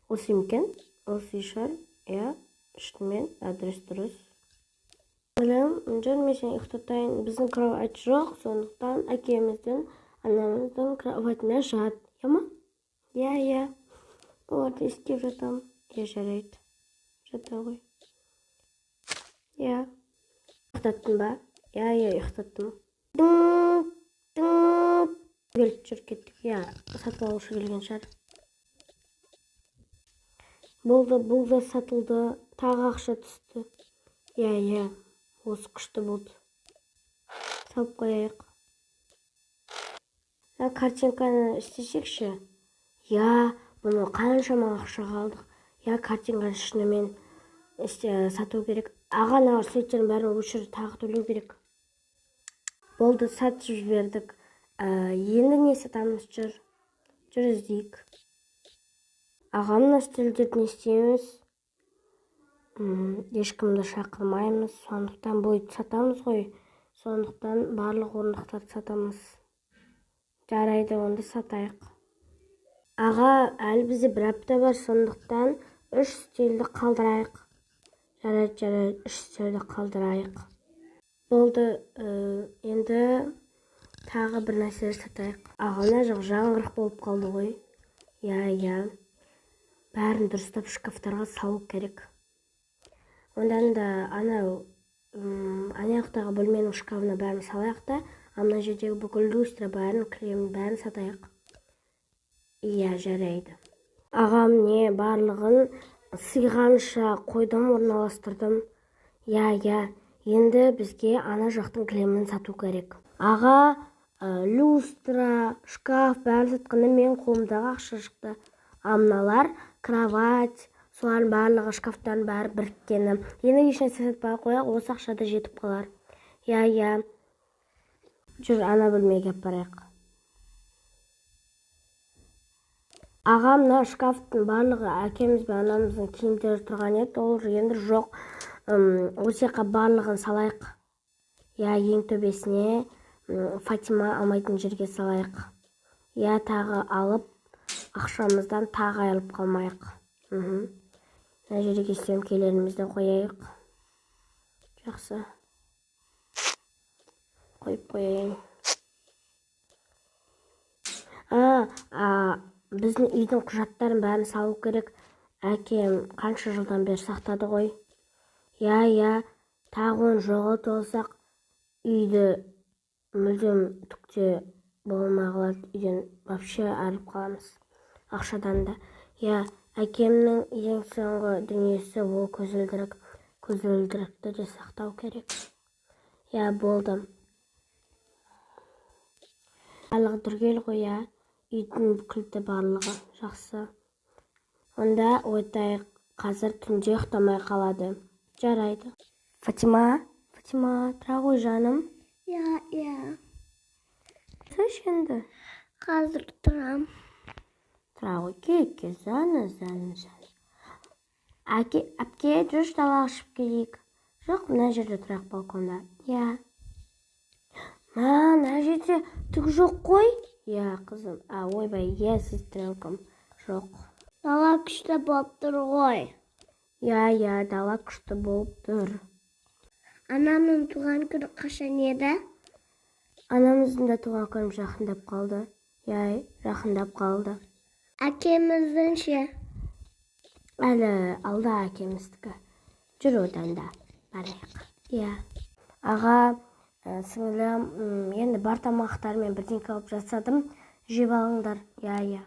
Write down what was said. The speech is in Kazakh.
Осы екен, осы шығар, иә, шынымен адрес дұрыс. Жан, мен сені ұйықтатайын, біздің кровать жоқ, сондықтан әкеміздің, анамыздың кроватына жат, ема? Иә. Оларды естіп жатам. Жарайды. Жата ғой. Иә. Ұйықтаттың ба? Иә, ұйықтаттым. Келіп жүр кеттік, иә, сатып алушы келген шығар. Болды, бұл да сатылды, тағы ақша түсті. Иә, осы күшті болды. Салып қояйық. Картинканы істесекші. Иә, бұны қаншама ақшаға алдық. Иә, картинканы шынымен сату керек. Аға нағыр суреттерін бәрін өшір, тағы төлеу керек. Болды, сатып жібердік. Енді не сатамыз жүр? Жүр іздейік. Аға мына стөлдерді не істейміз? Ешкімді шақырмаймыз, сондықтан бойды сатамыз ғой. Сондықтан барлық орындықтарды сатамыз. Жарайды, онда сатайық. Аға, әлі бізде бір апта бар, сондықтан 3 стөлді қалдырайық. Жарайды, 3 стөлді қалдырайық. Болды, енді тағы бір нәрселер сатайық. Ағана жоқ жаңғырық болып қалды ғой. Иә. Бәрін дұрыстап шкафтарға салу керек. Ондан да анаяқтағы бөлменің шкафына бәрін салайық та, ана жердегі бүкіл люстра бәрін, кремін бәрін сатайық. Иә, жарайды. Ағам не барлығын сыйғанша қойдым, орналастырдым. Иә, енді бізге ана жақтың кремін сату керек. Аға, люстра, шкаф бәрін сатқанда мен қолымдағы ақша шықты. Амналар, кровать, солардың барлығы шкафтарын бәрі біріккені. Енді ешнәрсе сатпай қояқ, осы ақшада жетіп қалар. Иә. Жүр, ана бөлмеге апарайық. Ағам, мына шкафтың барлығы әкеміз бен анамыздың киімдері тұрған еді, ол енді жоқ. Осы жаққа барлығын салайық. Иә, ең төбесіне Фатима алмайтын жерге салайық. Иә, тағы алып, ақшамыздан тағы айылып қалмайық. Мына жерге сөмкелерімізді қояйық. Жақсы. Қойып қояйын. Біздің үйдің құжаттарын бәрін салу керек. Әкем қанша жылдан бері сақтады ғой. Иә, тағы оны жоғалтып алсақ, үйді мүлдем түкте болмай қалады. Үйден вообще айырылып қаламыз. Ақшадан да. Иә, әкемнің ең соңғы дүниесі ол көзілдірік. Көзілдірікті де сақтау керек. Иә, болды. Барлығы дүргел ғой, иә. Үйдің бүкілді барлығы. Жақсы. Онда ойтайық, қазір түнде ұйықтамай қалады. Жарайды. Фатима, тұра ғой жаным. Иә. Сөз енді. Қазір тұрам. Тұра ғой, кекке, зәні. Әпке, жүрші далаға шығып келейік. Жоқ, мына жерде тұрақ балконда. Иә. Мына жерде түк жоқ қой. Иә, қызым. Ойбай, иә, сестренкам. Жоқ. Дала күшті болып тұр ғой. Иә, дала күшті болып тұр. Анамның туған күні қашан еді? Анамыздың да туған күні жақындап қалды. Иә, жақындап қалды. Әкеміздің ше? Әлі алда әкеміздікі. Жүр одан да. Барайық. Иә. Аға, сіңілім, енді бар тамақтармен бірдеңке алып жасадым. Жеп алыңдар. Иә.